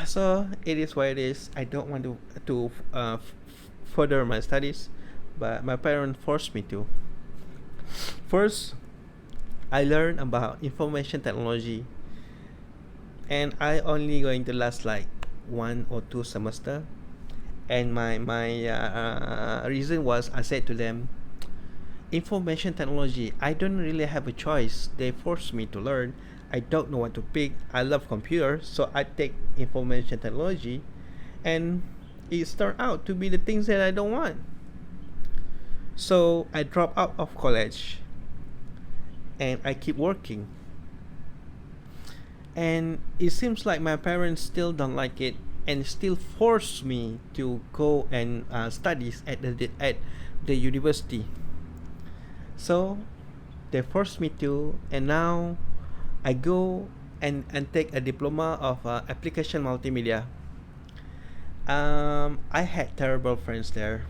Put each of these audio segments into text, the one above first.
So it is what it is. I don't want further my studies, but my parents forced me to. First, I learned about information technology, and I only going to last like 1 or 2 semester. And my reason was I said to them, information technology. I don't really have a choice. They forced me to learn. I don't know what to pick. I love computers, so I take information technology, and it turned out to be the things that I don't want. So I dropped out of college and I keep working. And it seems like my parents still don't like it and still force me to go and studies at the university. So they forced me to, and now I go and take a diploma of application multimedia. I had terrible friends there,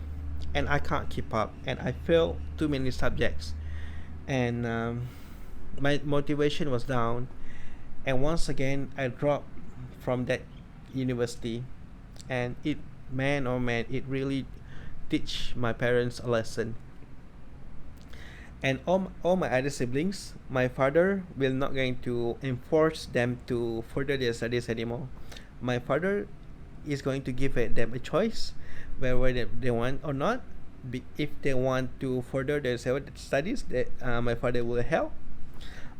and I can't keep up, and I failed too many subjects, and my motivation was down. And once again, I dropped from that university, and it, man oh man, it really teach my parents a lesson. And all my other siblings, my father will not going to enforce them to further their studies anymore. My father is going to give them a choice whether they want or not. If they want to further their studies, my father will help.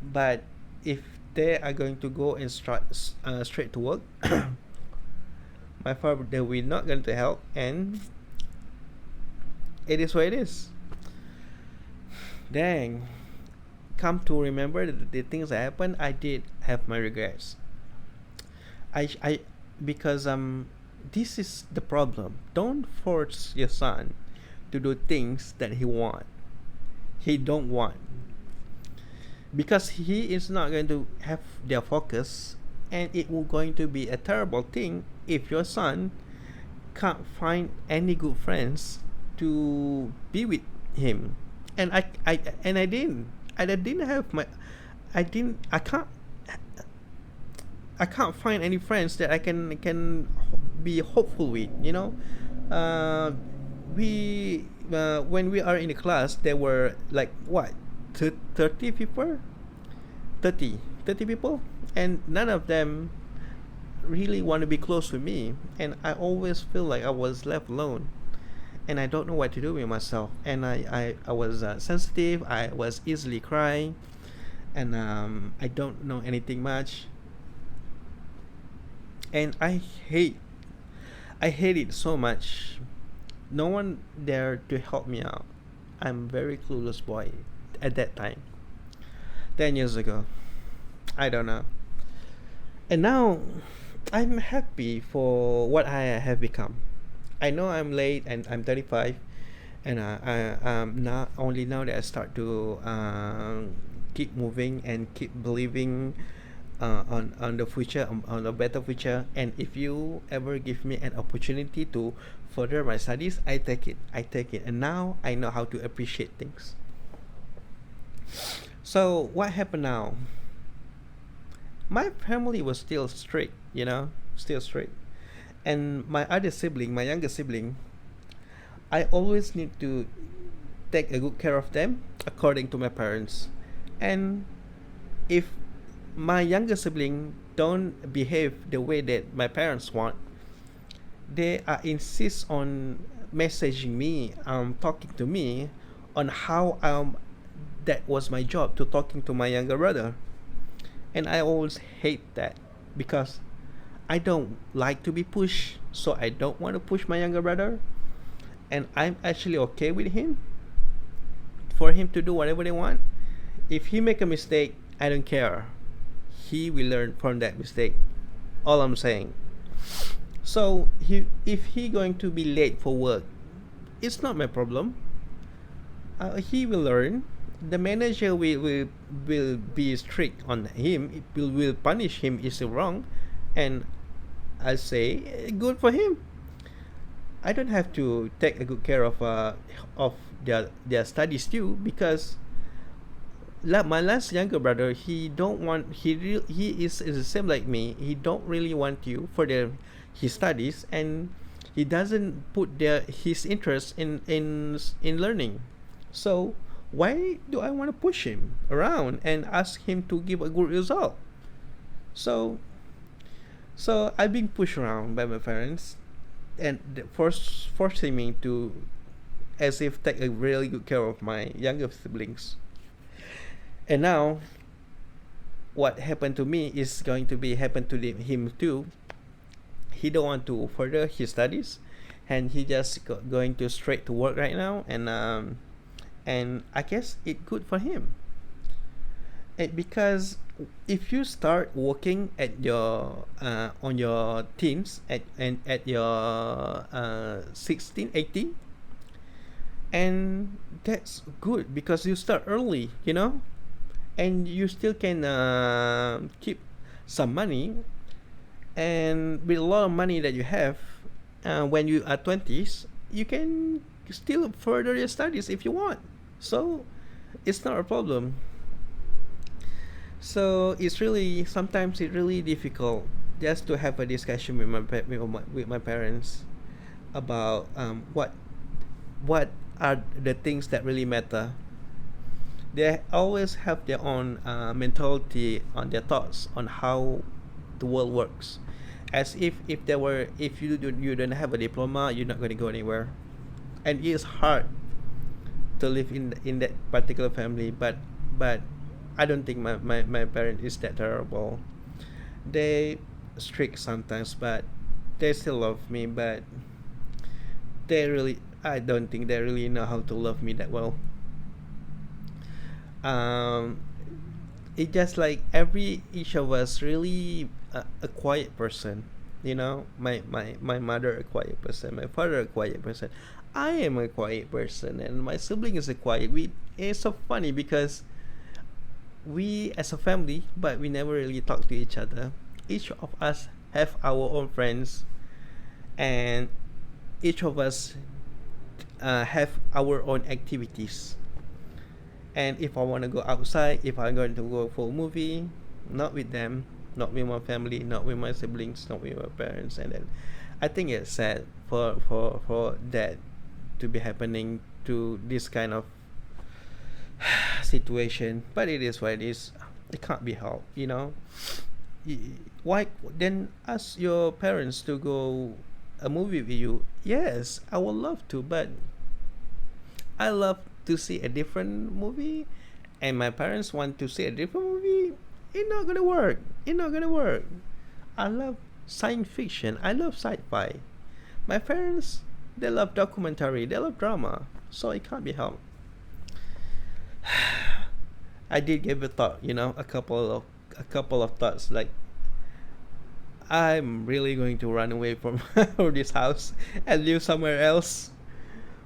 But if they are going to go and start straight to work, my father they will not going to help, and it is what it is. Dang. Come to remember the things that happened, I did have my regrets. I because this is the problem. Don't force your son to do things that he don't want, because he is not going to have their focus, and it will going to be a terrible thing if your son can't find any good friends to be with him. And I didn't. I didn't have my. I didn't. I can't find any friends that I can be hopeful with. Uh, we when we are in the class, there were like what, 30 people, 30 people, and none of them really want to be close with me, and I always feel like I was left alone, and I don't know what to do with myself. And I was sensitive. I was easily crying, and I don't know anything much, and I hate it so much. No one there to help me out. I'm very clueless boy at that time. 10 years ago. I don't know. And now I'm happy for what I have become. I know I'm late and I'm 35, and not only now that I start to keep moving and keep believing on the future, on a better future. And if you ever give me an opportunity to further my studies, I take it. I take it. And now I know how to appreciate things. So what happened now? My family was still strict, still strict. And my other sibling, my younger sibling, I always need to take a good care of them according to my parents. And if my younger sibling don't behave the way that my parents want, they insist on messaging me, talking to me on how that was my job to talking to my younger brother. And I always hate that, because I don't like to be pushed, so I don't want to push my younger brother, and I'm actually okay with him for him to do whatever they want. If he make a mistake, I don't care. He will learn from that mistake. All I'm saying. So if he going to be late for work, it's not my problem. He will learn. The manager will be strict on him. It will punish him is wrong, and I say good for him. I don't have to take a good care of their studies too, because my last younger brother, he don't want he is the same like me. He don't really want you for his studies, and he doesn't put his interest in learning. So why do I want to push him around and ask him to give a good result? So I've been pushed around by my parents, and forcing me to, as if, take a really good care of my younger siblings. And now what happened to me is going to be happen to him too. He don't want to further his studies, and he just going to straight to work right now, and I guess it good for him. Because if you start working at your on your teens at your 16, 18, and that's good because you start early, and you still can keep some money, and with a lot of money that you have, when you are 20s, you can still further your studies if you want. So it's not a problem. So it's really, sometimes it's really difficult just to have a discussion with my parents about what are the things that really matter. They always have their own mentality on their thoughts on how the world works, as if they were, if you don't have a diploma, you're not going to go anywhere, and it is hard to live in that particular family. But I don't think my parent is that terrible. They strict sometimes, but they still love me. But I don't think they really know how to love me that well. um it just like every each of us really a quiet person. My mother a quiet person, my father a quiet person, I am a quiet person, and my sibling is a quiet. We It's so funny because we as a family, but we never really talk to each other. Each of us have our own friends, and each of us have our own activities. And if I want to go outside, if I'm going to go for a movie, not with them, not with my family, not with my siblings, not with my parents. And then I think it's sad for that to be happening to this kind of situation. But it is what it is. It can't be helped. Why then ask your parents to go a movie with you? Yes, I would love to, but I love to see a different movie, and my parents want to see a different movie. It's not gonna work. It's not gonna work. I love science fiction. I love sci-fi. My parents, they love documentary. They love drama. So it can't be helped. I did give a thought, a couple of thoughts, like I'm really going to run away from from this house and live somewhere else,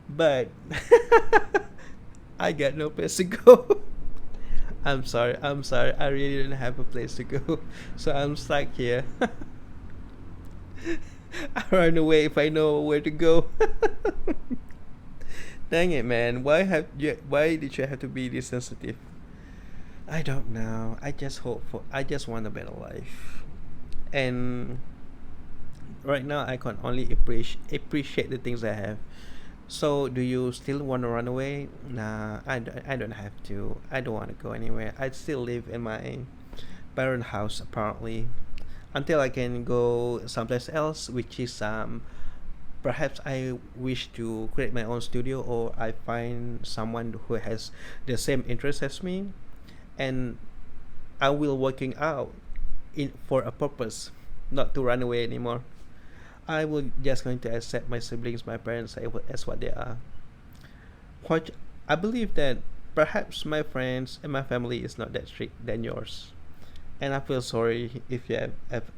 but I got no place to go. I'm sorry. I'm sorry. I really didn't have a place to go, so I'm stuck here. I run away if I know where to go. Dang it, man! Why did you have to be this sensitive? I don't know. I just want a better life, and right now I can only appreciate the things I have. So, do you still want to run away? Nah, I don't have to. I don't want to go anywhere. I still live in my parent house apparently, until I can go someplace else, which is perhaps I wish to create my own studio, or I find someone who has the same interest as me, and I will working out in for a purpose, not to run away anymore. I will just going to accept my siblings, my parents as what they are. What I believe that perhaps my friends and my family is not that strict than yours, and I feel sorry if you have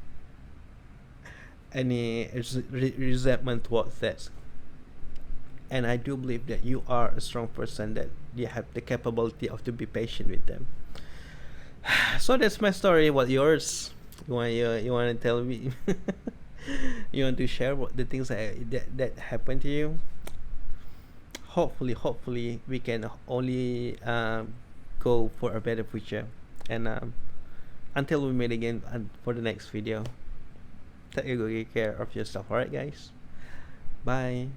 any resentment towards that. And I do believe that you are a strong person, that you have the capability of to be patient with them. So that's my story. What yours? You want to tell me? You want to share what the things that happened to you? Hopefully we can only go for a better future. And until we meet again and for the next video, take good care of yourself. Alright, guys. Bye.